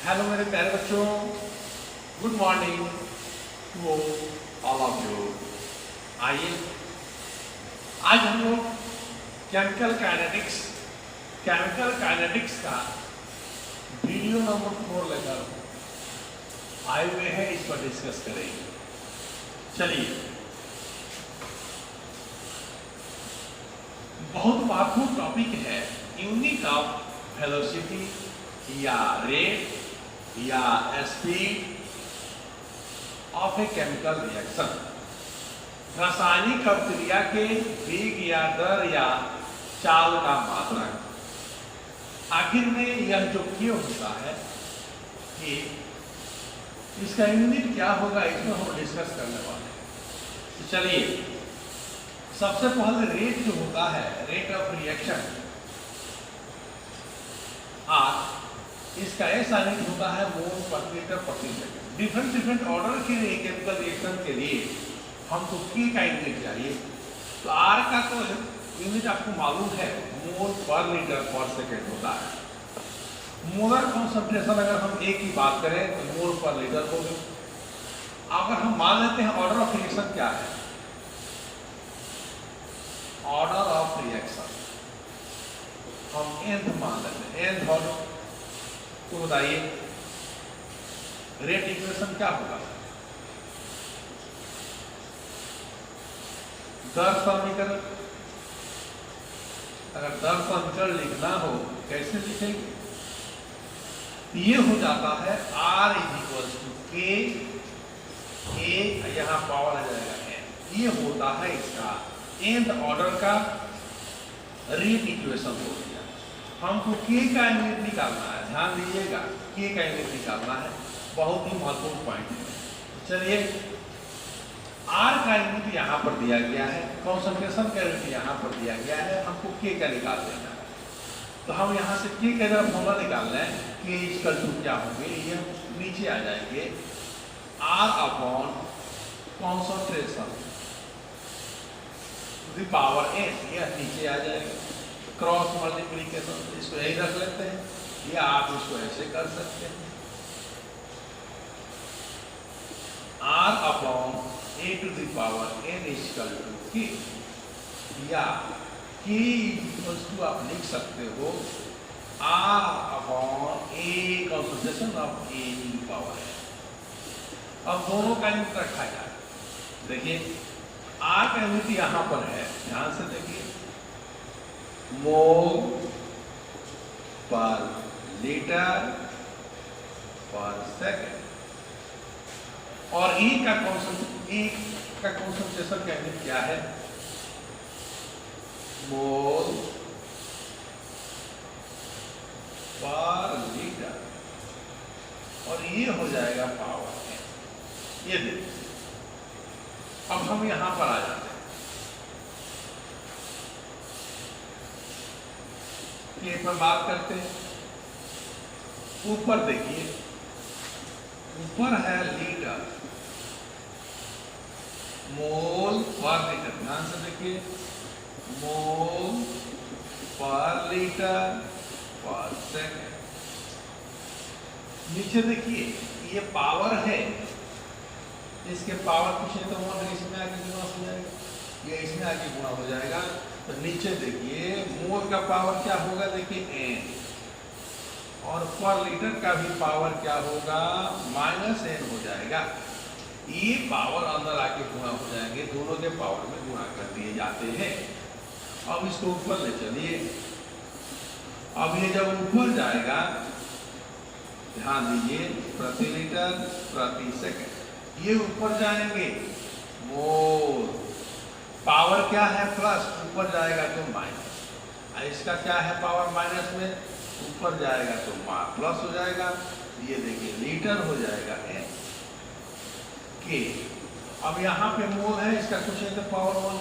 Hello मेरे प्यारे बच्चों, good morning to all of you. आइए आज हम लोग केमिकल काइनेटिक्स का वीडियो नंबर 4 लेकर आए हुए हैं, इस पर डिस्कस करेंगे। चलिए, बहुत महत्वपूर्ण टॉपिक है यूनिट ऑफ वेलोसिटी या रेट या speed of a chemical reaction. रासायनिक अभिक्रिया के वेग या दर या चाल का मात्रक। आखिर में यह जो क्यों होता है कि इसका यूनिट क्या होगा, इसमें हम डिस्कस करने वाले हैं। तो चलिए, सबसे पहले रेट जो होता है, रेट ऑफ रिएक्शन, इसका ऐसा यूनिट होता है मोल पर मीटर प्रति सेकंड। डिफरेंट ऑर्डर के लिए केमिकल रिएक्शन के लिए हमको के का यूनिट चाहिए। तो आर का तो यूनिट आपको मालूम है, मोल पर लीटर पर सेकंड होता है। मोलर कॉन्सेंट्रेशन अगर हम ए की बात करें तो मोल पर लीटर हो गए। अगर हम मान लेते हैं ऑर्डर ऑफ रिएक्शन क्या है, ऑर्डर ऑफ रिएक्शन हम एंथ मान लेते हैं, एंथ ऑर्डर। तो बताइए रेट इक्वेशन क्या होगा? दर समीकरण। अगर दर समीकरण लिखना हो कैसे लिखेंगे? ये हो जाता है R = K, यहाँ पावर आ जाएगा n। ये होता है इसका nth ऑर्डर का रेट इक्वेशन हो गया। हमको K का यूनिट निकालना है, ध्यान दीजिएगा, K का यूनिट निकालना है, बहुत ही महत्वपूर्ण पॉइंट है। चलिए, R का यूनिट यहाँ पर दिया गया है, कॉन्सेंट्रेशन का यूनिट यहाँ पर दिया गया है, हमको K का निकाल देना है। तो हम यहाँ से K का जब फॉर्मूला निकालना है, K = क्या होंगे, ये नीचे आ जाएंगे, R/कॉन्सेंट्रेशन टू द पावर n, यह नीचे आ जाएगा। क्रॉस मल्टीप्लिकेशन, इसको यही रख लेते हैं, या आप इसको ऐसे कर सकते हैं, R/A to the power n = K, या K = आप लिख सकते हो R/A कॉन्सेंट्रेशन ऑफ A की पावर है। अब दोनों का यूनिट रखा जाए। देखिए, R का यूनिट यहाँ पर है, ध्यान से देखिए, मोल पर लीटर पर सेकंड, और E का कॉन्सेंट्रेशन का यूनिट क्या है? मोल पर लीटर, और ये हो जाएगा पावर n। ये देखिए, अब हम यहां पर आ जाते हैं, ये पर बात करते हैं। ऊपर देखिए, ऊपर है लीटर, मोल पर लीटर, ध्यान से देखिए, मोल पर लीटर पर सेकंड। नीचे देखिए, ये पावर है, इसके पावर पूछे तो 1 इसमें आगे गुणा हो जाएगा, ये इसमें आगे गुणा हो जाएगा। तो नीचे देखिए, मोल का पावर क्या होगा, देखिए n, और पर लीटर का भी पावर क्या होगा, -n हो जाएगा। ये पावर अंदर आके गुणा हो जाएंगे, दोनों के पावर में गुणा कर दिए जाते हैं। अब इसको ऊपर ले चलिए। अब ये जब ऊपर जाएगा, ध्यान दीजिए, प्रति लीटर प्रति सेकंड, ये ऊपर जाएंगे, मोल पावर क्या है प्लस, ऊपर जाएगा तो माइनस, इसका क्या है पावर माइनस में, ऊपर जाएगा तो प्लस हो जाएगा। ये देखिए, लीटर हो जाएगा n K। अब यहाँ पे मोल है, इसका कुछ है तो पावर 1,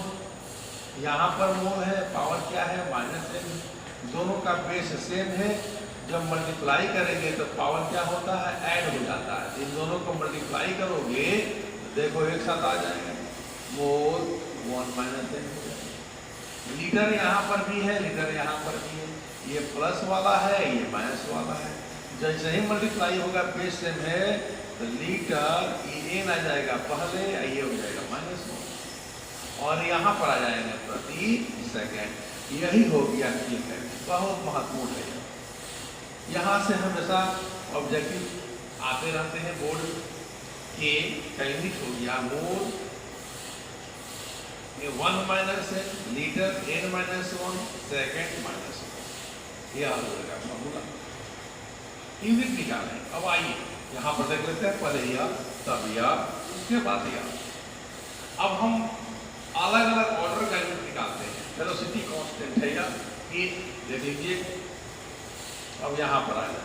यहाँ पर मोल है, पावर क्या है, -n। दोनों का बेस सेम है, जब मल्टीप्लाई करेंगे तो पावर क्या होता है, ऐड हो जाता है। इन दोनों को मल्टीप्लाई करोगे तो देखो एक साथ आ जाएगा, मोल 1 - n। लीटर यहाँ पर भी है, लीटर यहाँ पर भी है, ये प्लस वाला है, ये माइनस वाला है। जैसे ही मल्टीप्लाई होगा पेज सेम है तो लीटर एन आ जाएगा पहले, ये हो जाएगा -1 और यहाँ पर आ जाएगा प्रति सेकेंड। यही हो गया की इफेक्ट, बहुत महत्वपूर्ण है। यहाँ से हमेशा ऑब्जेक्टिव आते रहते हैं बोर्ड के। यूनिट हो गया मोल, ये 1 माइनस है लीटर, n-1 सेकेंड -1, यह हो जाएगा फॉर्मूला। यूनिट निकालें। अब आइए यहाँ पर देख लेते हैं, पहले यह तब यह उसके बाद यह। अब हम अलग अलग ऑर्डर का यूनिट निकालते हैं। वेलोसिटी कांस्टेंट है या ये दे दीजिए। अब यहाँ पर आ जाए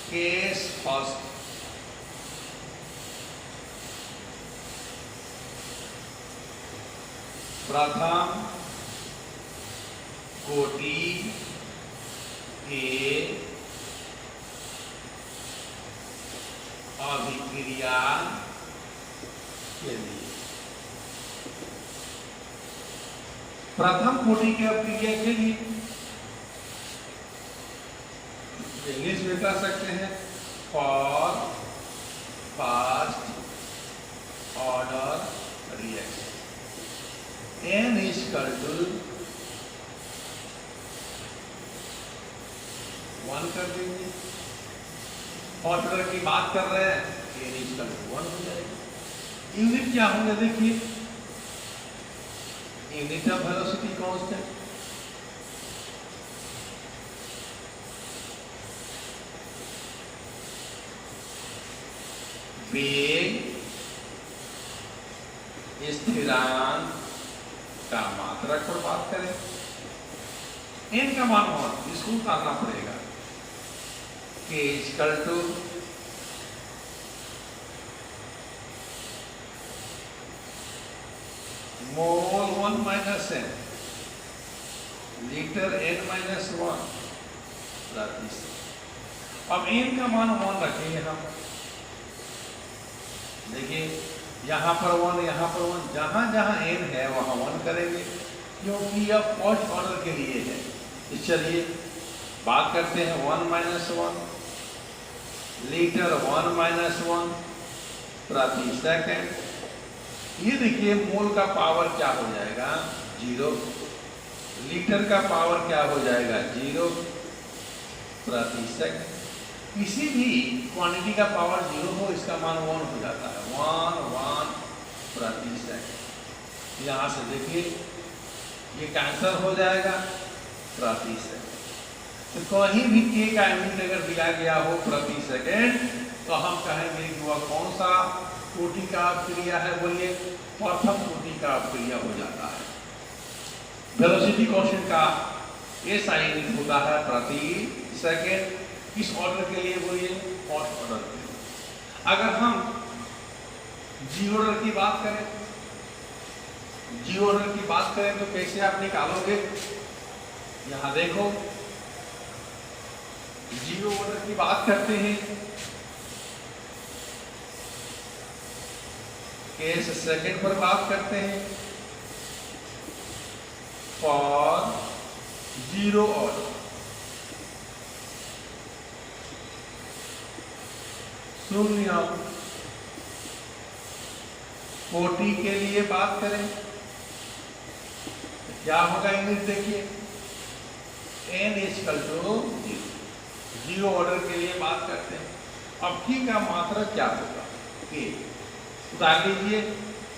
केस फर्स्ट, प्रथम कोटि के अभिक्रिया के लिए। प्रथम कोटि के अभिक्रिया के लिए इंग्लिश में कह सकते हैं for first order reaction n is equal to 1 कर देंगे। ऑर्डर की बात कर रहे हैं, n is equal to 1 हो जाएगा। यूनिट क्या होंगे देखिए, यूनिट ऑफ वेलोसिटी कांस्टेंट वेग स्थिरांक का मात्रक पर बात करें, n का मान हो इसको उतारना पड़ेगा। k equal to mole 1 minus n litre n-1 प्रति। अब n का मान 1 रखेंगे हम, देखिए यहाँ पर 1, यहाँ पर 1, जहाँ जहाँ n है वहाँ 1 करेंगे क्योंकि यह फर्स्ट ऑर्डर के लिए है। चलिए बात करते हैं 1-1 लीटर 1-1 प्रति सेकेंड। ये देखिए मोल का पावर क्या हो जाएगा 0, लीटर का पावर क्या हो जाएगा 0 प्रति सेकेंड। किसी भी क्वांटिटी का पावर 0 हो इसका मान 1 हो जाता है, 1 प्रति सेकेंड। यहाँ से देखिए ये कैंसिल हो जाएगा प्रति सेकेंड। तो कहीं भी k का यूनिट अगर दिया गया हो प्रति सेकेंड तो हम कहेंगे कि वह कौन सा कोटि का अभिक्रिया है, बोलिए प्रथम कोटि का अभिक्रिया हो जाता है। वेलोसिटी कांस्टेंट का ऐसा यूनिट होता है प्रति सेकेंड। किस ऑर्डर के लिए, बोलिए फर्स्ट ऑर्डर के लिए। अगर हम जी ऑर्डर की बात करें, जी ऑर्डर की बात करें तो कैसे आप निकालोगे, यहां देखो जी ऑर्डर की बात करते हैं, केस सेकंड पर बात करते हैं फॉर 0 ऑर्डर। शून्य कोटि के लिए बात करें क्या होगा यूनिट, देखिए n इक्वल टू 0 ऑर्डर के लिए बात करते हैं। अब k का मात्रा क्या होगा, k उतार लीजिए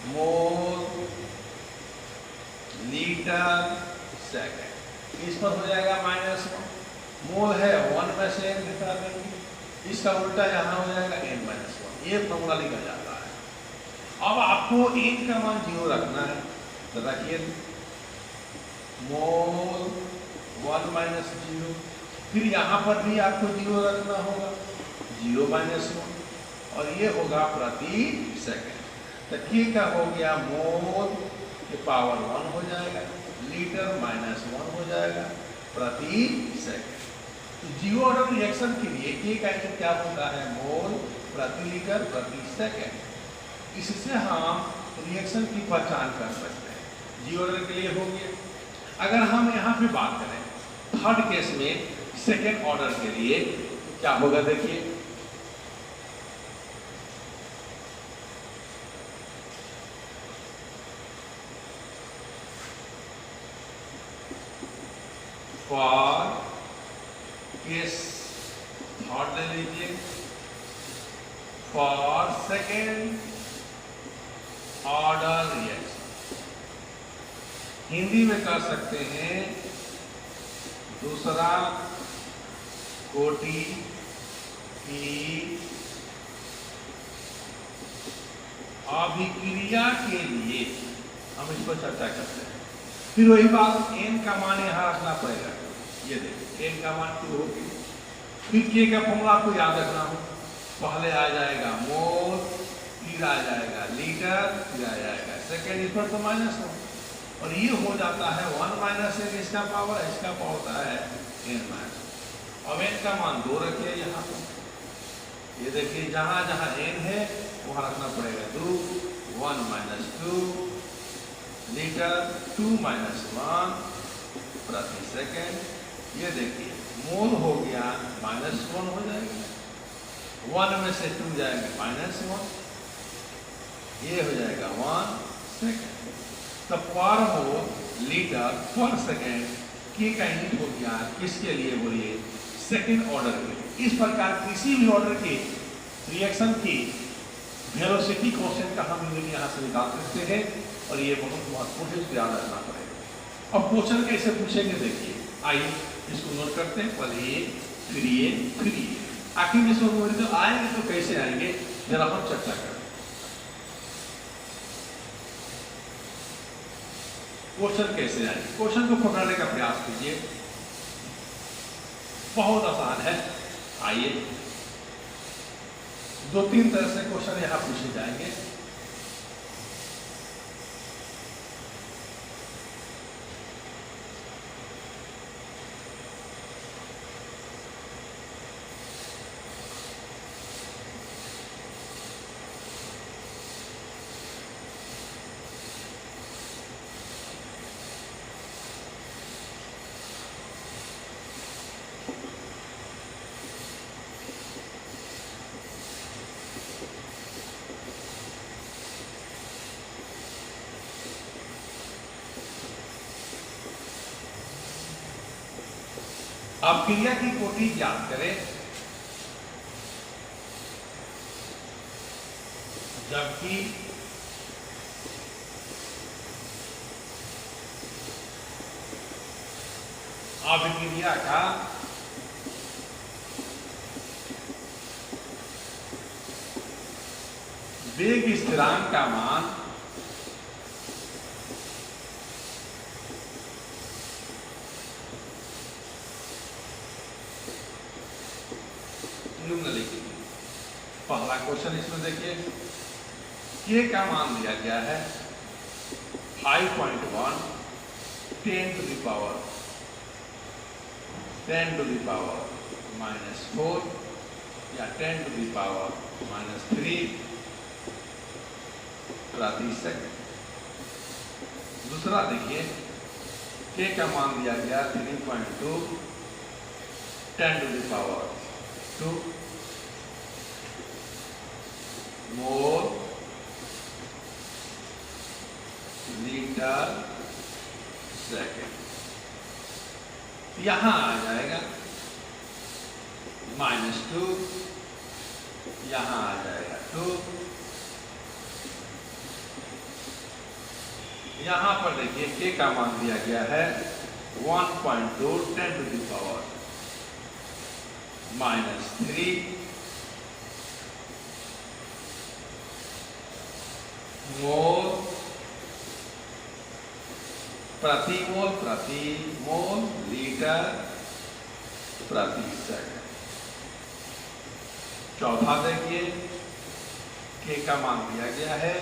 मोल लीटर सेकेंड, इस पर हो जाएगा -1, मोल है 1 में से n घटा देंगे, इसका उल्टा यहाँ हो जाएगा n-1, ये फॉर्मूला निकल जाता है। अब आपको n का मान 0 रखना है तो रखिए मोल 1-0, फिर यहाँ पर भी आपको 0 रखना होगा 0-1 और ये होगा प्रति सेकेंड। तो k का हो गया मोल के पावर 1 हो जाएगा, लीटर -1 हो जाएगा प्रति सेकेंड। तो 0 ऑर्डर रिएक्शन के लिए k का यूनिट क्या होता है, मोल प्रति लीटर प्रति सेकेंड। इससे हम रिएक्शन की पहचान कर सकते हैं। जी ऑर्डर के लिए हो गया। अगर हम यहाँ पे बात करें थर्ड केस में सेकेंड ऑर्डर के लिए, तो क्या होगा देखिए, फॉर केस थर्ड ले लीजिए, for second order reaction, Hindi में कर सकते हैं दूसरा कोटि की अभिक्रिया के लिए हम इस पर चर्चा करते हैं। फिर वही बात, एन का मान यहां रखना पड़ेगा। ये देखिए एन का मान क्यों होगी, फिर के का फॉर्मूला आपको याद रखना हो, पहले आ जाएगा मोल, फिर आ जाएगा लीटर, फिर आ जाएगा सेकेंड, इस पर तो माइनस हो, और ये हो जाता है 1 माइनस एन, इसका पावर होता है एन माइनस। अब एन का मान 2 रखिए यहाँ पर, ये देखिए जहां जहां एन है वहां रखना पड़ेगा 2, 1 माइनस 2 लीटर, 2 माइनस 1 प्रति सेकेंड। ये देखिए मोल हो गया -1 हो जाएगा, 1 में से 2 जाएगा -1, ये हो जाएगा 1 सेकेंड। तो पर मोल लीटर पर सेकेंड के का यूनिट हो गया किसके लिए बोलिए, सेकेंड ऑर्डर के लिए। इस प्रकार किसी भी ऑर्डर के रिएक्शन की वेलोसिटी कांस्टेंट का हम यूनिट यहाँ से निकाल सकते हैं, और ये बहुत महत्वपूर्ण है, इसको याद रखना पड़ेगा। अब क्वेश्चन कैसे पूछेंगे देखिए, आइए इसको नोट करते हैं, पहले ये फिर ये फिर ये, आखिर में इसमें तो आएंगे तो कैसे आएंगे जरा हम चर्चा करें। क्वेश्चन कैसे आएंगे, क्वेश्चन को पकड़ने का प्रयास कीजिए, बहुत आसान है। आइए 2-3 तरह से क्वेश्चन यहां पूछे जाएंगे। अब क्रिया की कोटि ज्ञात करें, जबकि अभिक्रिया का वेग स्थिरांक का मान निम्नलिखित। पहला क्वेश्चन इसमें देखिए, के का मान दिया गया है 5.1 10 टू द पावर -4 या 10 टू द पावर -3 प्रति सेकंड। दूसरा देखिए, के का मान दिया गया 3.2 10 to the power 2 mole litre second. यहां आ जाएगा -2, यहां आ जाएगा 2, यहां पर देखिए के का मान दिया गया है 1.2 10 टू द पावर -3 मोल प्रति मोल लीटर प्रति सेकंड। चौथा देखिए, के का मान दिया गया है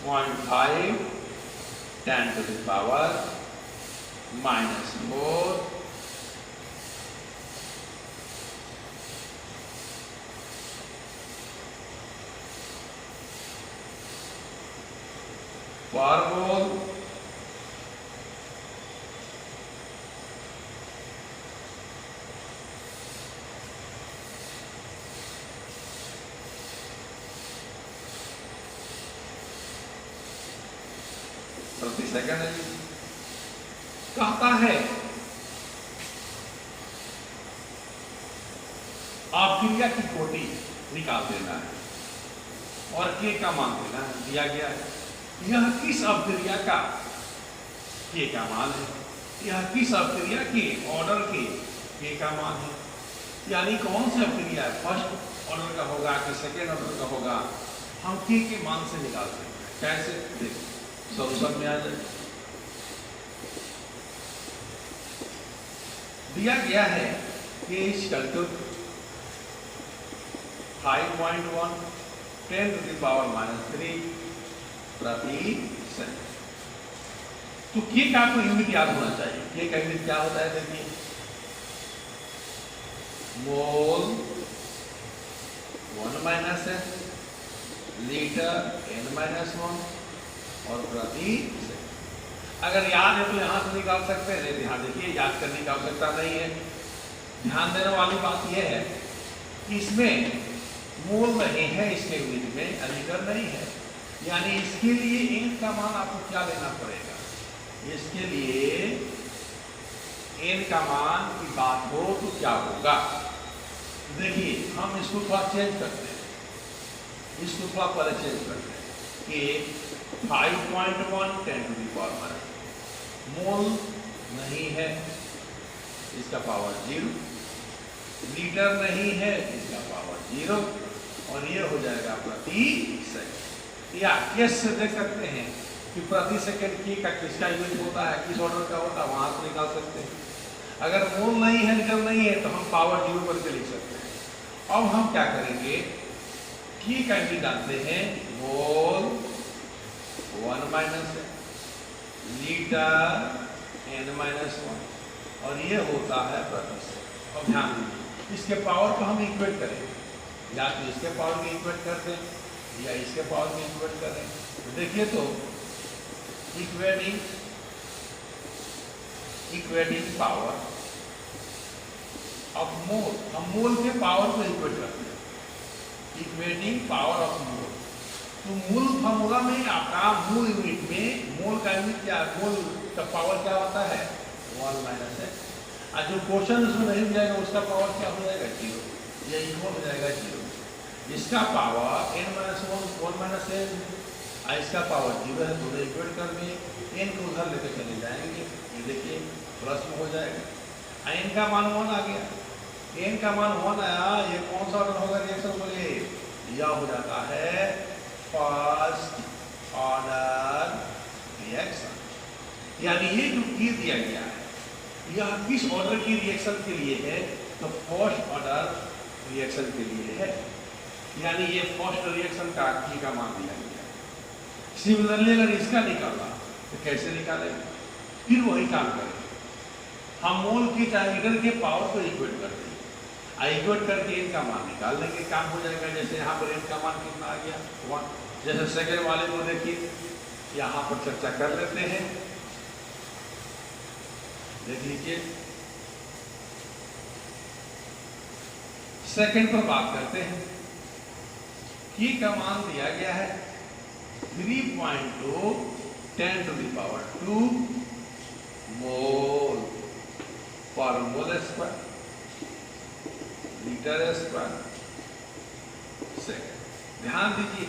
0.5 10 टू द पावर -4 10 पर मोल प्रति सेकंड कहता है अभिक्रिया की कोटि निकाल देना है और के का मान देना है, दिया गया है। यह किस अभिक्रिया का के का मान है, यह किस अभिक्रिया के ऑर्डर के का मान है, यानी कौन सी अभिक्रिया है, फर्स्ट ऑर्डर का होगा कि सेकेंड ऑर्डर का होगा, हम के मान से निकाल सकते हैं। कैसे, देखो सॉल्यूशन में आ जाए। दिया गया है कि इक्वल टू 5.1 10⁻³ प्रति सेकंड। तो के का आपको यूनिट याद होना चाहिए। के का यूनिट क्या होता है, देखिए मोल 1 - है, लीटर n-1 और प्रति सेकंड। अगर याद है तो यहां से निकाल सकते हैं, नहीं ध्यान देखिए याद करने की आवश्यकता नहीं है। ध्यान देने वाली बात यह है कि इसमें मोल नहीं है, इसके यूनिट में लीटर नहीं है, यानी इसके लिए n का मान आपको क्या लेना पड़ेगा। इसके लिए n का मान की बात हो तो क्या होगा, देखिए हम इसको थोड़ा चेंज करते हैं, इसको थोड़ा पहले चेंज करते हैं कि 5.1 10⁻⁻, मोल नहीं है, इसका पावर 0, लीटर नहीं है, इसका पावर 0, और ये हो जाएगा प्रति सेकंड। या केस से देख सकते हैं कि प्रति सेकंड की का किसका यूनिट होता है, किस ऑर्डर का होता है, वहां से निकाल सकते हैं। अगर मोल नहीं है, लीटर नहीं है, तो हम पावर 0 करके लिख सकते हैं। अब हम क्या करेंगे, की का यूनिट डालते हैं, मोल 1 - है, लीटर n-1, और ये होता है प्रति सेकंड। अब ध्यान दीजिए, इसके पावर को हम इक्वेट करेंगे, या तो इसके पावर को इक्वेट कर दें या इसके पावर को इक्वेट करें। तो देखिए तो इक्वेटिंग पावर ऑफ मोल, हम मोल के पावर को इक्वेट करते हैं, इक्वेटिंग पावर ऑफ मोल। तो मूल फार्मूला में आपका मूल यूनिट में मोल का यूनिट क्या, मोल का पावर क्या होता है 1 - है, और जो क्वेश्चन उसमें नहीं दिया उसका पावर क्या हो जाएगा 0, ये इक्वल हो जाएगा 0। इसका पावर n-1 - है, इसका पावर 0 है, दोनों इक्वेट कर दिए, n को उधर लेकर चले जाएंगे, ये देखिए प्लस में हो जाएगा, n का मान 1 आ गया, n का मान 1 आया, ये कौन सा ऑर्डर होगा रिएक्शन बोलिए, यह हो जाता है फर्स्ट ऑर्डर रिएक्शन। यानी ये जो की दिया गया है यह किस ऑर्डर की रिएक्शन के लिए है, तो फर्स्ट ऑर्डर रिएक्शन के लिए है, यानी ये फर्स्ट रिएक्शन का की का मान दिया गया। सिमिलरली अगर इसका निकाला तो कैसे निकालेंगे, फिर वही काम करेंगे, हम मोल की चाहे लीटर के पावर को इक्वेट कर देंगे, इक्वेट करके इनका मान निकाल लेंगे, काम हो जाएगा। जैसे यहाँ पर इनका मान कितना आ गया 1, जैसे सेकेंड वाले को देखिए यहाँ पर चर्चा कर लेते हैं, देख लीजिए सेकेंड पर बात करते हैं। की का मान दिया गया है 3.2 10⁻² मोल पर mole square litre square second. ध्यान दीजिए,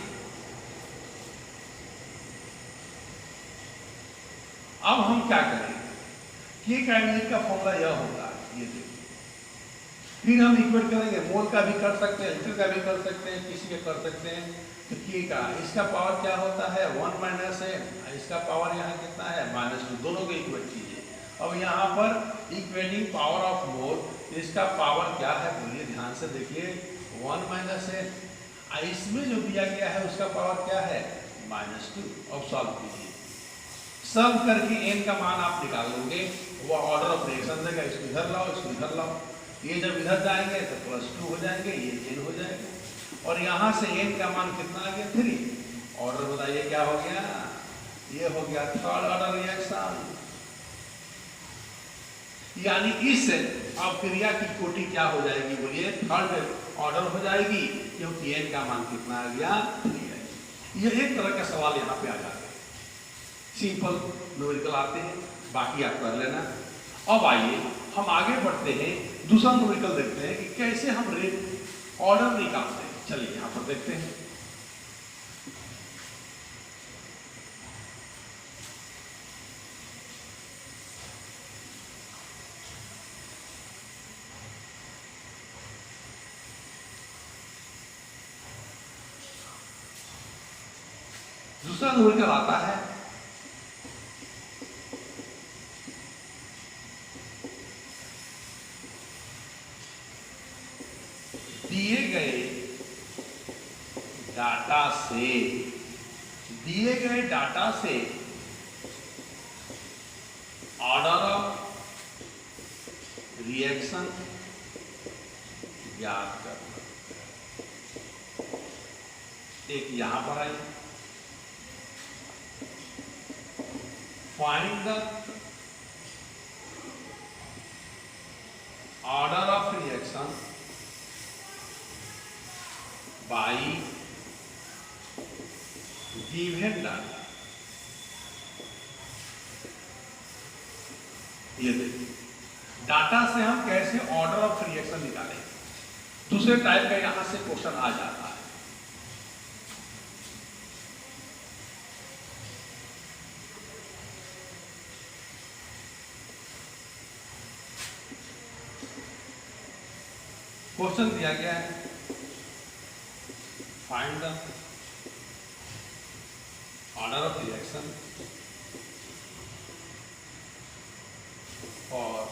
अब हम क्या करेंगे, के का यूनिट का फॉर्मूला यह होगा, ये देखिए, फिर हम इक्वेट करेंगे, मोल का भी कर सकते हैं, लीटर का भी कर सकते हैं, किसी का कर सकते हैं। तो के का इसका पावर क्या होता है 1 - है, इसका पावर यहाँ कितना है -2, दोनों को इक्वेट कीजिए। अब यहाँ पर इक्वेटिंग पावर ऑफ मोल, इसका पावर क्या है बोलिए, ध्यान से देखिए 1 - है, इसमें जो दिया गया है उसका पावर क्या है -2। अब सॉल्व कीजिए, सॉल्व करके n का मान आप निकाल लोगे, वो ऑर्डर ऑफ रिएक्शन देगा, इसको इधर लाओ, इसको इधर लाओ, ये जब इधर जाएंगे तो +2 हो जाएंगे, ये n हो जाएगा, और यहाँ से n का मान कितना आ गया 3। ऑर्डर बताइए क्या हो गया ये हो गया थर्ड ऑर्डर रिएक्शन। यानी इस अभिक्रिया की कोटि क्या हो जाएगी बोलिए, थर्ड ऑर्डर हो जाएगी, क्योंकि n का मान कितना आ गया, 3 है। ये एक तरह का सवाल यहाँ पे आ जाते हैं, सिंपल न्यूमेरिकल आते हैं, बाकी आप कर लेना। अब आइए हम आगे बढ़ते हैं, दूसरा न्यूमेरिकल देखते हैं कि कैसे हम रेट ऑर्डर निकालते हैं। चलिए यहाँ पर देखते हैं। दूसरा न्यूमेरिकल आता है दिए गए डाटा से ऑर्डर ऑफ रिएक्शन ज्ञात करना। एक यहां पर आई, find the order of reaction by given data. ये देखिए, डाटा से हम कैसे ऑर्डर ऑफ रिएक्शन निकालेंगे। दूसरे टाइप का यहां से क्वेश्चन आ जाता है। क्वेश्चन दिया गया है, find the order of reaction और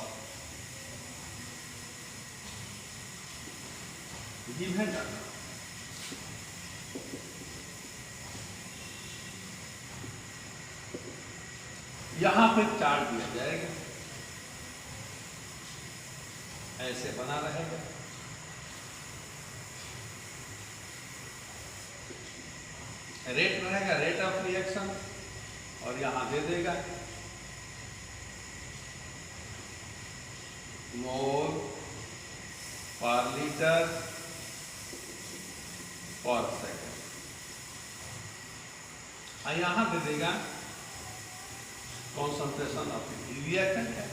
गिवन डाटा। यहां पे चार्ट दिया जाएगा, ऐसे बना रहेगा। रेट रहेगा, रेट ऑफ रिएक्शन, और यहां दे देगा मोल पर लीटर पर सेकंड, और यहां दे देगा कॉन्सेंट्रेशन ऑफ रिएक्टेंट है,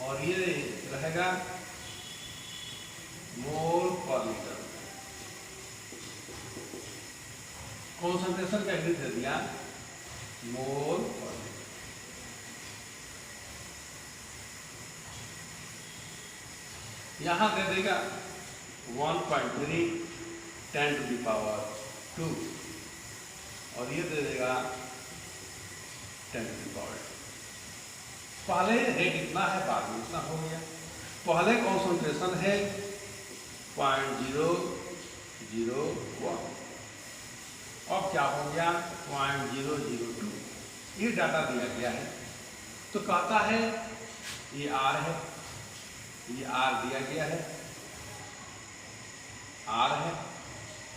और ये रहेगा मोल पर लीटर। कॉन्सेंट्रेशन का यूनिट दे दिया मोल पर लीटर। यहां दे देगा 1.3 10 टू द पावर 2, और ये दे देगा 10 टू द पावर 2। पहले रेट इतना है, बाद में इतना हो गया। पहले कॉन्सेंट्रेशन है 0.001, अब क्या हो गया 0.002। ये डाटा दिया गया है, तो कहता है ये R है, ये R दिया गया है, R है,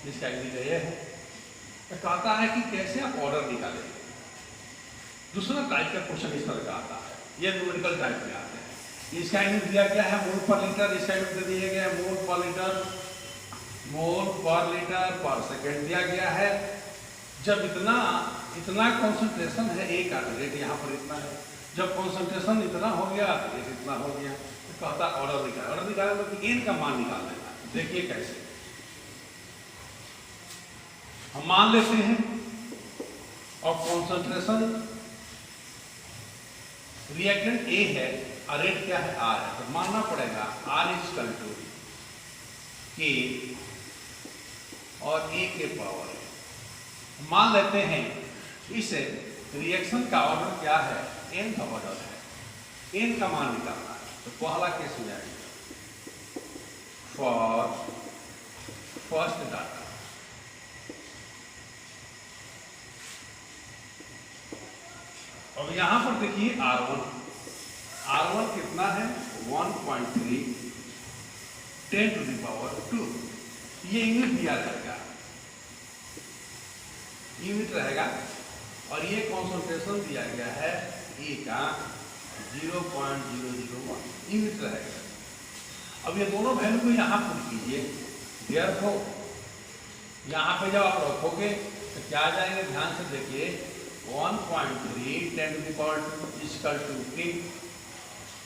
इसका यूनिट ये है। तो कहता है कि कैसे आप ऑर्डर निकालेंगे। दूसरा टाइप का क्वेश्चन इस तरह का आता है, ये न्यूमेरिकल टाइप में आते हैं। इसका यूनिट दिया गया है मोल पर लीटर, इसका यूनिट दे दिया गया है मोल पर लीटर पर सेकेंड दिया गया है। जब इतना कॉन्सेंट्रेशन है, एक रेट यहाँ पर इतना है, जब कॉन्सेंट्रेशन इतना हो गया तो रेट इतना हो गया, तो कहता ऑर्डर निकाल। ऑर्डर निकालने में n का मान निकाल लेना। देखिए कैसे हम मान लेते हैं, और कॉन्सेंट्रेशन रिएक्टेंट A है और रेट क्या है R है, तो मानना पड़ेगा R इक्वल टू K और A के पावर है। मान लेते हैं इस रिएक्शन का ऑर्डर क्या है, n का ऑर्डर है, n का मान निकालना है। तो पहला केस में आएगा फॉर फर्स्ट डाटा। अब यहां पर देखिए R1 कितना है 1.3 10 टू द पावर 2, ये यूनिट दिया जाएगा। यूनिट रहेगा और ये कॉन्सेंट्रेशन दिया गया है ए का 0.001 यूनिट रहेगा। अब ये दोनों वैल्यू को यहाँ पुट कीजिए, देयरफॉर यहाँ पे जब आप रखोगे तो क्या आ जाएंगे, ध्यान से देखिए 1.3 10⁻² K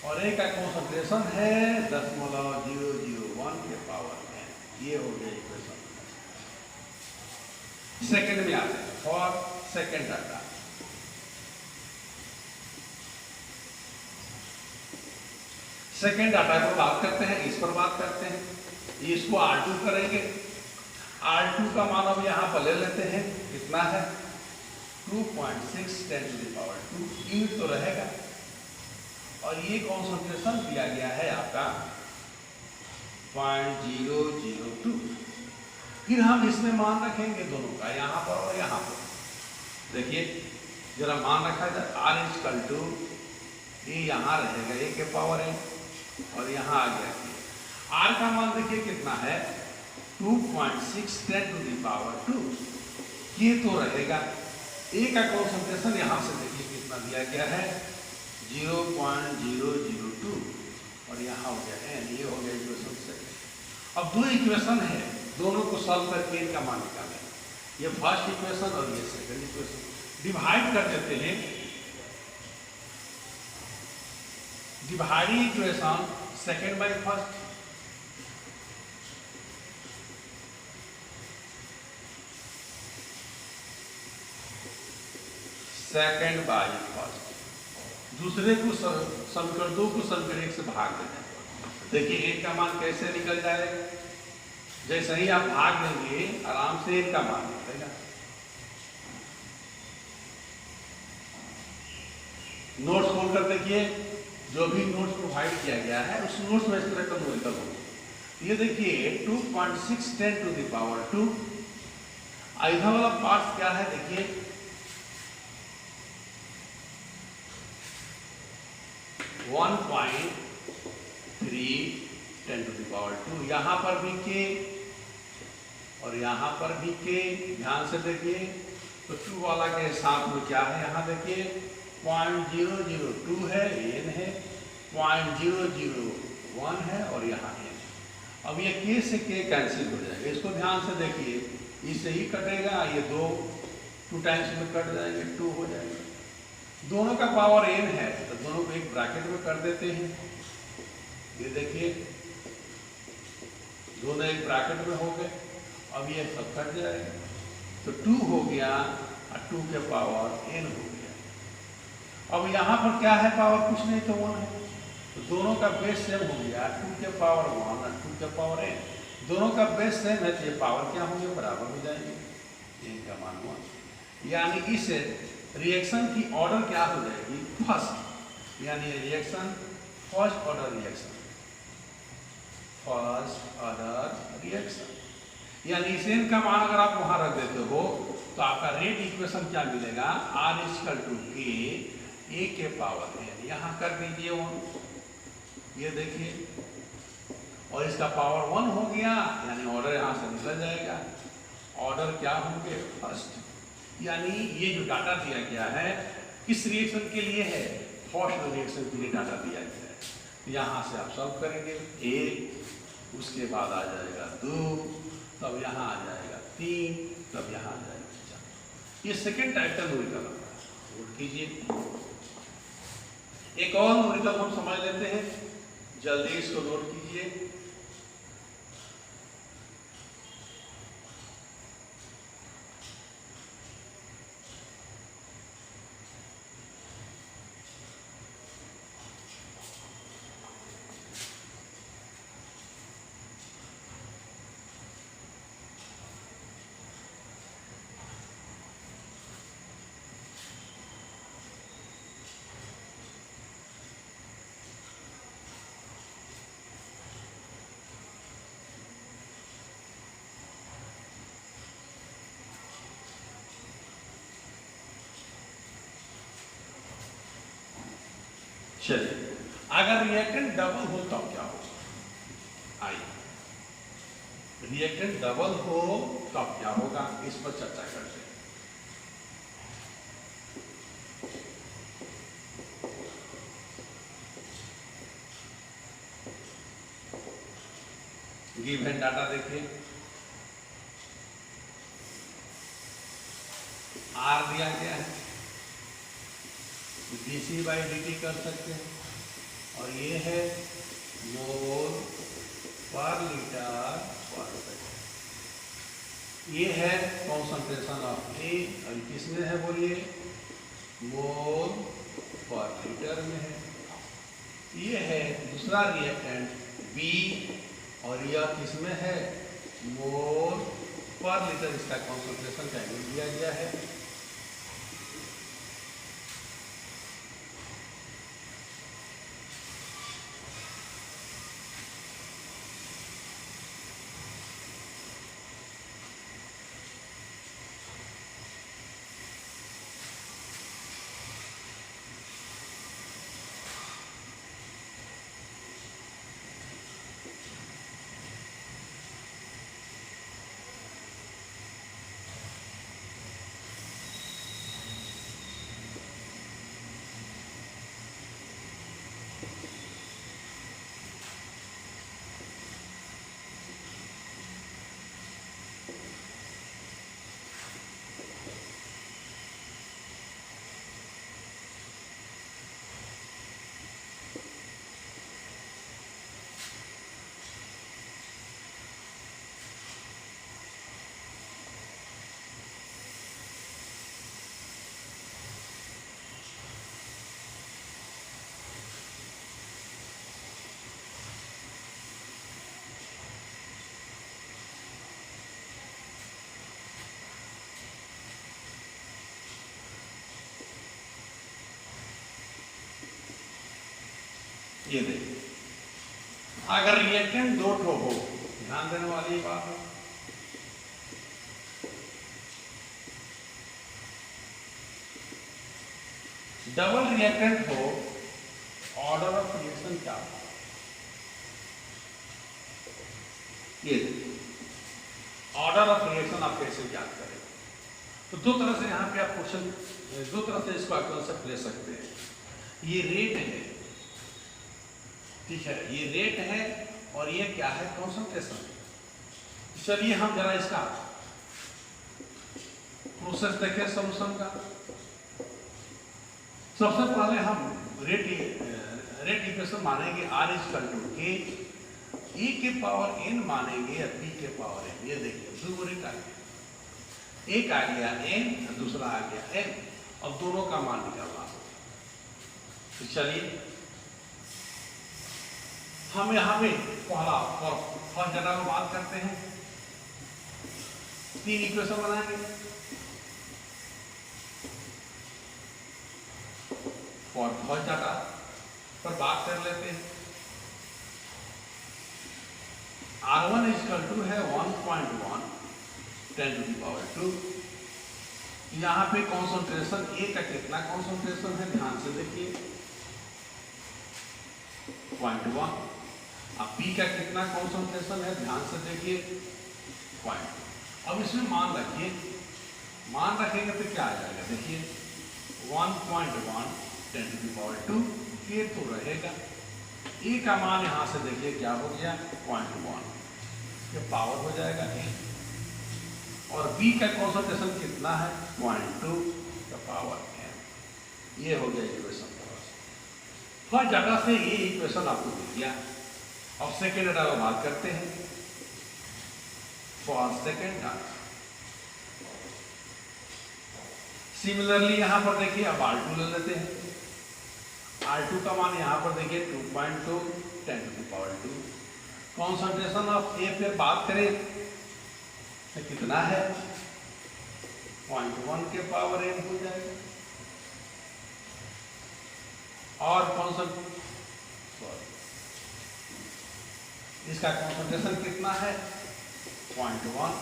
और ए का कॉन्सेंट्रेशन है 0.001 के पावर में। ये हो गया इक्वेशन। सेकंड में आते हैं, for second data. Second data पर बात करते हैं, इस पर बात करते हैं। इसको R2 करेंगे। R2 का मान अब यहाँ पर ले लेते हैं, कितना है 2.6 10⁻², यूनिट तो रहेगा और ये कॉन्सेंट्रेशन दिया गया है आपका 0.002। फिर हम इसमें मान रखेंगे दोनों का, यहाँ पर और यहाँ पर। देखिए जरा मान रखा जाए, R ये यहाँ रहेगा ए के पावर n और यहाँ आ गया R का मान देखिए कितना है 2.6 10⁻², ये तो रहेगा। ए का कॉन्सेंट्रेशन यहाँ से देखिए कितना दिया गया है 0.002 और यहाँ हो गया n, ये हो गया इक्वेशन से। अब दो इक्वेशन है, दोनों को सॉल्व करके इनका मान निकालें। ये फर्स्ट इक्वेशन और ये सेकंड इक्वेशन। डिवाइड कर देते हैं, dividing equation second by first. Second by first, दूसरे को समीकरण दो को समीकरण एक से भाग देते हैं। देखिए एक का मान कैसे निकल जाएगा, जैसे ही आप भाग देंगे आराम से एक का मान निकलेगा। नोट्स खोल कर देखिए, जो भी नोट्स प्रोवाइड किया गया है उस नोट्स में इस तरह का न्यूमेरिकल होगा। ये देखिए 2.6 10⁻²। इधर वाला पार्ट क्या है देखिए 1.3 10⁻²। यहाँ पर भी के और यहाँ पर भी के, ध्यान से देखिए। तो 2 वाला के साथ में क्या है, यहाँ देखिए 0.002 है, n है, 0.001 है और यहाँ n है। अब ये k से k कैंसिल हो जाएगा, इसको ध्यान से देखिए, इससे ही कटेगा, ये 2 टाइम्स में कट जाएंगे, 2 हो जाएगा। दोनों का पावर n है तो दोनों को एक ब्रैकेट में कर देते हैं। ये देखिए दोनों एक ब्रैकेट में हो गए, अब ये सब कट जाएगा तो 2 हो गया और 2 के पावर n हो गया। अब यहाँ पर क्या है, पावर कुछ नहीं तो 1 है, तो दोनों का बेस सेम हो गया, 2 के पावर 1 और 2 के पावर n। दोनों का बेस सेम है तो ये पावर क्या होंगे, बराबर हो जाएंगे, n का मान 1। यानी इस रिएक्शन की ऑर्डर क्या हो जाएगी, फर्स्ट, यानी reaction first order reaction, first order reaction. यानी इस n का मान अगर आप वहां रख देते हो तो आपका रेट इक्वेशन क्या मिलेगा, R = a के पावर n। यहाँ कर दीजिए 1, ये देखिए, और इसका पावर 1 हो गया, यानी ऑर्डर यहाँ से निकल जाएगा। ऑर्डर क्या होंगे, फर्स्ट। यानी ये जो डाटा दिया गया है किस रिएक्शन के लिए है, फर्स्ट रिएक्शन के लिए डाटा दिया गया है। यहाँ से आप सॉल्व करेंगे, 1, उसके बाद आ जाएगा 2, तब यहाँ आ जाएगा 3, तब यहाँ आ जाएगा 4। ये सेकेंड टाइप का न्यूमेरिकल होगा, नोट कीजिए। एक और न्यूमेरिकल हम समझ लेते हैं, जल्दी इसको नोट कीजिए। चलिए, अगर रिएक्टेंट डबल हो तब क्या हो, आइए रिएक्टेंट डबल हो तब क्या होगा, इस पर चर्चा करते हैं। गिवन डाटा देखिए, आर दिया गया है, dc/dt कर सकते हैं, और ये है मोल पर लीटर पर सेकंड। ये है कॉन्सेंट्रेशन ऑफ ए, और किसमें है बोलिए, मोल पर लीटर में है। ये है दूसरा रिएक्टेंट बी, और यह किसमें है, मोल पर लीटर। इसका कॉन्सेंट्रेशन का यूनिट दिया गया है। ये देखिए, अगर रिएक्टेंट दो ठो हो, ध्यान देने वाली बात है, डबल रिएक्टेंट हो, ऑर्डर ऑफ रिएक्शन क्या हो, ये ऑर्डर ऑफ रिएक्शन आप कैसे ज्ञात करें। तो दो तरह से यहाँ पे आप क्वेश्चन, दो तरह से इसको आप कॉन्सेप्ट ले सकते हैं। ये रेट है, ठीक है, ये रेट है, और ये क्या है, कॉन्सेंट्रेशन। चलिए हम जरा इसका प्रोसेस देखें सॉल्यूशन का। सबसे पहले हम रेट इक्वेशन मानेंगे r इक्वल टू के, e के पावर n मानेंगे या p के पावर n। ये देखिए दो रेट आ गया, एक आ गया n, दूसरा आ गया n, अब दोनों का मान निकालना। तो चलिए हम यहाँ पे पहला फर्स्ट डाटा में बात करते हैं। तीन इक्वेशन बनाएंगे, और फर्स्ट डाटा पर बात कर लेते हैं। R1 इक्वल टू है 1.1 10⁻²। यहाँ पे कॉन्सेंट्रेशन ए का कितना कॉन्सेंट्रेशन है, ध्यान से देखिए, 0.1। अब पी का कितना कॉन्सेंट्रेशन है, ध्यान से देखिए, 0.2। अब इसमें मान रखिए, मान रखेंगे तो क्या आ जाएगा, देखिए 1.1 10⁻², ये तो रहेगा। ए का मान यहाँ से देखिए क्या हो गया, 0.1, ये पावर हो जाएगा ए। और बी का कॉन्सेंट्रेशन कितना है, 0.2 का पावर n। ये हो गया इक्वेशन। फर्स्ट डाटा से ये इक्वेशन आपको मिल गया। अब सेकेंड डाटा को बात करते हैं। फॉर सेकेंड डाटा सिमिलरली यहां पर देखिए, अब R2 ले लेते हैं। R2 का मान यहां पर देखिए 2.2 10⁻²। कॉन्सेंट्रेशन ऑफ ए पे बात करें तो कितना है, 0.1 के पावर n हो जाएगा। और इसका कॉन्सेंट्रेशन कितना है, 0.1,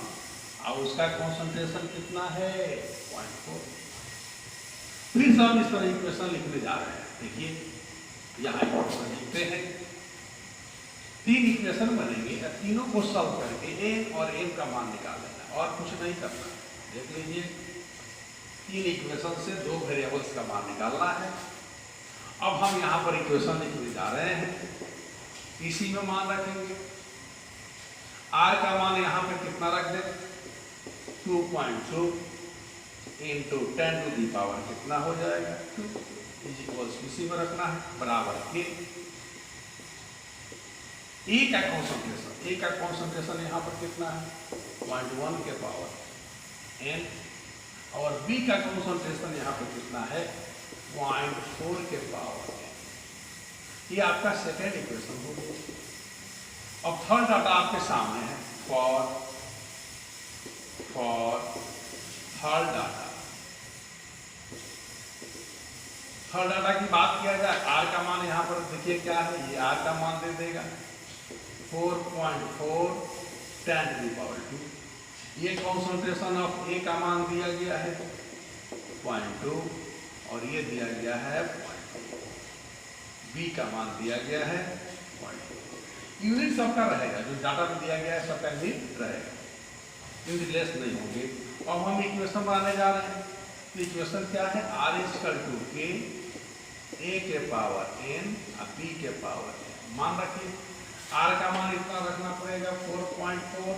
और उसका कॉन्सेंट्रेशन कितना है, 0.4। फिर से हम इस तरह इक्वेशन लिखने जा रहे हैं। देखिए यहाँ इक्वेशन लिखते हैं, तीन इक्वेशन बनेंगे, तीनों को सॉल्व करके n और m का मान निकाल लेना, और कुछ नहीं करना। देख लीजिए, तीन इक्वेशन से दो वेरिएबल्स का मान निकालना है। अब हम यहाँ पर इक्वेशन लिखने जा रहे हैं, इसी में मान रखेंगे। आर का मान यहाँ पे कितना रख दे, 2.2 इंटू 10 टू दी पावर कितना हो जाएगा 2 इज इक्वल्स इसी में रखना है बराबर के ए का कॉन्सेंट्रेशन यहाँ पर कितना है 0.1 के पावर n और बी का कॉन्सेंट्रेशन यहाँ पर कितना है 0.4 के पावर n। ये आपका सेकेंड इक्वेशन हो गया। अब थर्ड डाटा आपके सामने है फॉर थर्ड डाटा की बात किया जाए, आर का मान यहाँ पर देखिए क्या है, ये आर का मान दे देगा 4.4 10 टू द पावर 2। ये कॉन्सेंट्रेशन ऑफ ए का मान दिया गया है 0.2 और ये दिया गया है 0.2, बी का मान दिया गया है 0.2। यूनिट सबका रहेगा, जो डाटा में दिया गया है सबका यूनिट रहेगा, यूनिट लेस नहीं होंगे। अब हम इक्वेशन बनाने जा रहे हैं, तो इक्वेशन क्या है, आर इज इक्वल टू के ए के पावर n और बी के पावर n। मान रखिए आर का मान इतना रखना पड़ेगा 4.4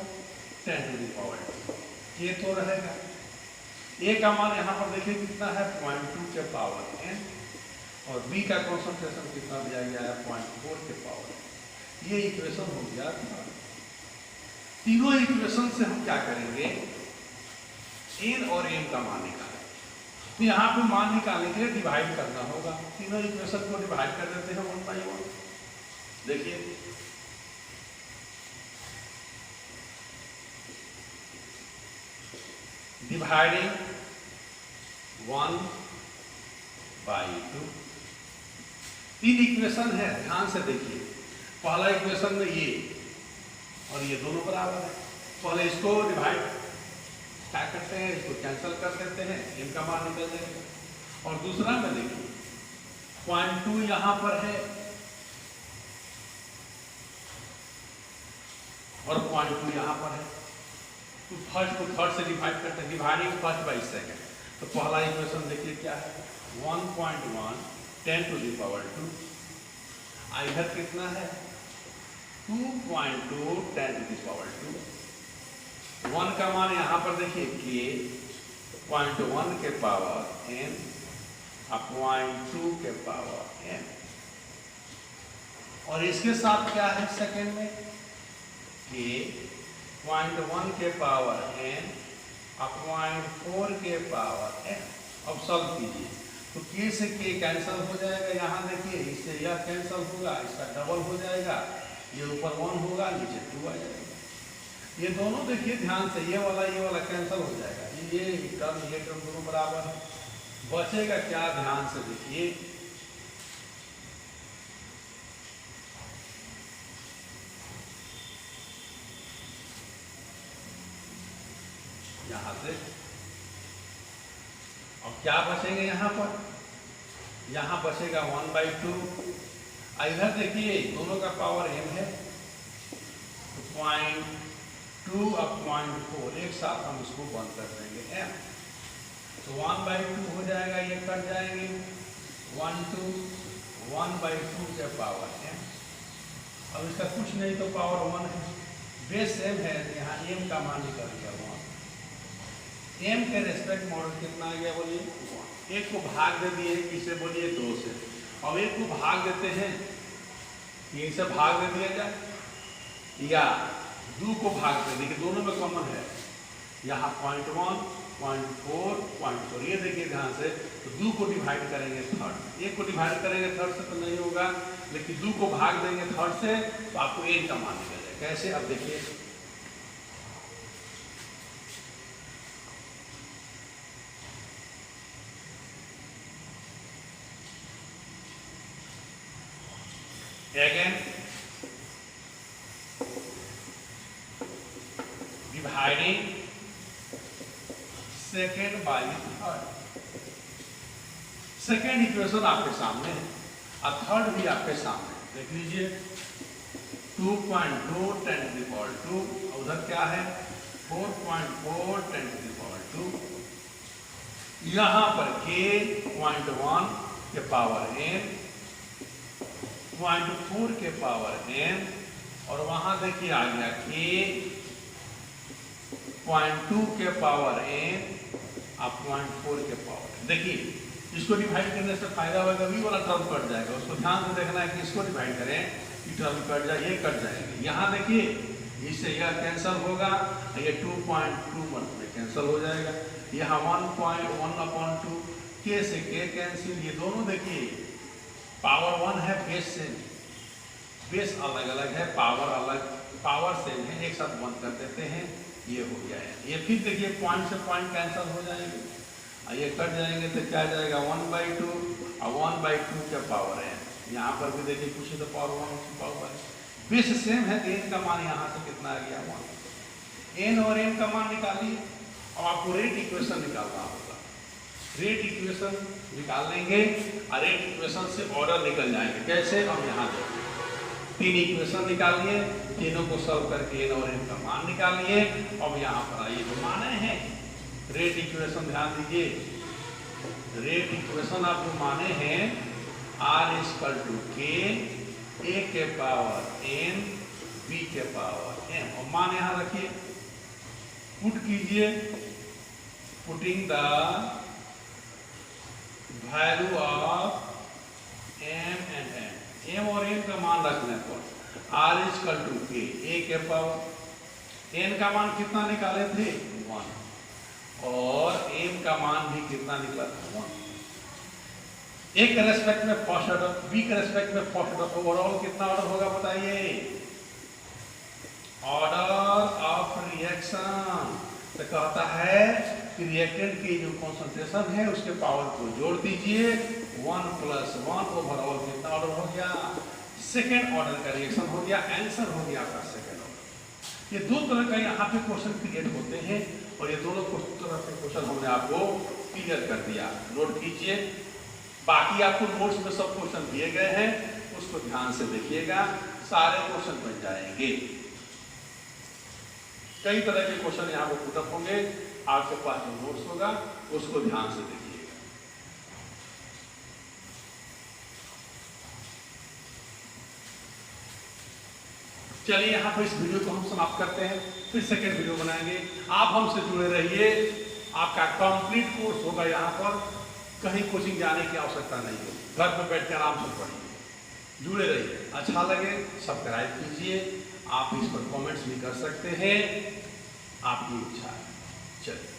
10 टू द पावर 2, ये तो रहेगा। ए का मान यहाँ पर देखिए कितना है 0.2 के पावर n और बी का कॉन्सेंट्रेशन कितना दिया गया है 0.4 के पावर। ये इक्वेशन हो गया। तीनों इक्वेशन से हम क्या करेंगे, n और m का मान निकालेंगे। तो यहाँ पे मान निकालने के लिए डिवाइड करना होगा, तीनों इक्वेशन को डिवाइड कर देते हैं 1 बाई 1। देखिए डिवाइडिंग 1 बाई 2, तीन इक्वेशन है, ध्यान से देखिए। पहला इक्वेशन में ये और ये दोनों बराबर है, पहले इसको डिवाइड क्या करते हैं, इसको कैंसिल कर देते हैं, इनका मान निकल जाएगा। और दूसरा में देखिए 0.2 यहां पर है और 0.2 यहां पर है, तो फर्स्ट को थर्ड से डिवाइड करते हैं, डिवाइडिंग फर्स्ट बाई सेकेंड। तो पहला इक्वेशन देखिए क्या है 1.1 10 टू द पावर 2, इधर कितना है 2.2 10 टू द पावर 2। 1 का मान यहाँ पर देखिए के 0.1 के पावर n और 0.2 के पावर n, और इसके साथ क्या है सेकेंड में के 0.1 के पावर n और 0.4 के पावर n। अब सॉल्व कीजिए तो k से k कैंसिल हो जाएगा, यहाँ देखिए इससे यह कैंसिल होगा, इसका डबल हो जाएगा, ये ऊपर 1 होगा नीचे 2 आ जाएगा। ये दोनों देखिए ध्यान से, ये वाला कैंसिल हो जाएगा, ये टर्म दोनों बराबर है। बचेगा क्या, ध्यान से देखिए यहां से। अब क्या बचेंगे यहाँ पर, यहाँ बचेगा 1 बाई 2। इधर देखिए दोनों का पावर m है, तो 0.2 और 0.4 एक साथ हम इसको बंद कर देंगे m, तो 1 बाई 2 हो जाएगा, ये कट जाएंगे 1 बाई 2 के पावर m। अब इसका कुछ नहीं तो पावर 1 है, बेस m है, यहाँ m का मान निकल गया 1। m के रेस्पेक्ट मॉडल कितना आ गया बोलिए 1। एक को भाग दे दिए किसे बोलिए 2 से, अब एक को भाग देते हैं 3 से भाग दे दिया जाए या 2 को भाग दे, देखिए दोनों में कॉमन है, यहाँ 0.1 0.4 0.4। ये देखिए ध्यान से, तो 2 को डिवाइड करेंगे थर्ड, एक को डिवाइड करेंगे थर्ड से तो नहीं होगा, लेकिन 2 को भाग देंगे थर्ड से तो आपको n का मान निकल जाएगा। कैसे, अब देखिए again dividing second by third। Second equation आपके सामने है और थर्ड भी आपके सामने, देख लीजिए 2.2 10 टू द पावर 2, उधर क्या है 4.4 10 टू द पावर 2। यहां पर k 0.1 के पावर n 0.4 के पावर n और वहां देखिए आ गया k 0.2 के पावर n और 0.4 के पावर। देखिए इसको डिवाइड करने से फायदा होगा, v वाला टर्म कट जाएगा, उसको ध्यान से देखना है कि इसको डिवाइड करें कि टर्म कट जाए, ये कट जाएंगे। यहाँ देखिए इससे यह कैंसिल होगा, ये 2.21 में कैंसिल हो जाएगा, यहाँ 1.1/2 k से k कैंसिल, ये दोनों देखिए पावर 1 है, बेस सेम, बेस अलग अलग है, पावर अलग, पावर सेम है, एक साथ बंद कर देते हैं, ये हो गया है। ये फिर देखिए पॉइंट से पॉइंट कैंसिल हो जाएंगे, ये कट जाएंगे तो क्या जाएगा 1/2 और 1/2 क्या पावर है। यहाँ पर भी देखिए कुछ तो पावर 1 पावर है, बेस सेम है, n का मान यहाँ से कितना आ गया 1। n और m का मान निकालिए, अब आपको रेट इक्वेशन निकालना होगा। रेट इक्वेशन निकाल लेंगे और रेट इक्वेशन से ऑर्डर निकल जाएंगे। कैसे? हम यहाँ देखिए 3 इक्वेशन निकालिए, तीनों को सॉल्व करके n और m का मान निकालिए। अब यहाँ पर आइए जो माने हैं रेट इक्वेशन, ध्यान दीजिए, रेट इक्वेशन आप जो माने हैं r = k a के पावर n b के पावर m, और मान यहाँ रखिए, पुट कीजिए, putting the value of m and n, m और n का मान रखने पर r = k a के पावर, n का मान कितना निकाले थे 1, और m का मान भी कितना निकला था 1। ए के रेस्पेक्ट में फर्स्ट ऑर्डर, बी के रेस्पेक्ट में फर्स्ट ऑर्डर, ओवरऑल कितना ऑर्डर होगा बताइए? Order of reaction. तो कहता है कि रिएक्टेंट की जो कॉन्सेंट्रेशन है उसके पावर को जोड़ दीजिए, 1 + 1, ओवरऑल कितना ऑर्डर हो गया? सेकेंड ऑर्डर का रिएक्शन हो गया, आंसर हो गया आपका सेकेंड ऑर्डर। ये दो तरह का यहाँ पे क्वेश्चन क्रिएट होते हैं, और ये दोनों तरह के क्वेश्चन हमने आपको क्लियर कर दिया। नोट कीजिए, बाकी आपको नोट्स में सब क्वेश्चन दिए गए हैं, उसको ध्यान से देखिएगा, सारे क्वेश्चन बन जाएंगे। कई तरह के क्वेश्चन यहाँ पे पुटअप होंगे, आपके पास जो नोट्स होगा उसको ध्यान से देखिएगा। चलिए यहाँ पर इस वीडियो को हम समाप्त करते हैं, फिर सेकेंड वीडियो बनाएंगे। आप हमसे जुड़े रहिए, आपका कंप्लीट कोर्स होगा यहाँ पर, कहीं कोचिंग जाने की आवश्यकता नहीं है, घर पर बैठ कर आराम से पढ़िए। जुड़े रहिए, अच्छा लगे सब्सक्राइब कीजिए, आप इस पर कमेंट्स भी कर सकते हैं, आपकी इच्छा है। चलिए।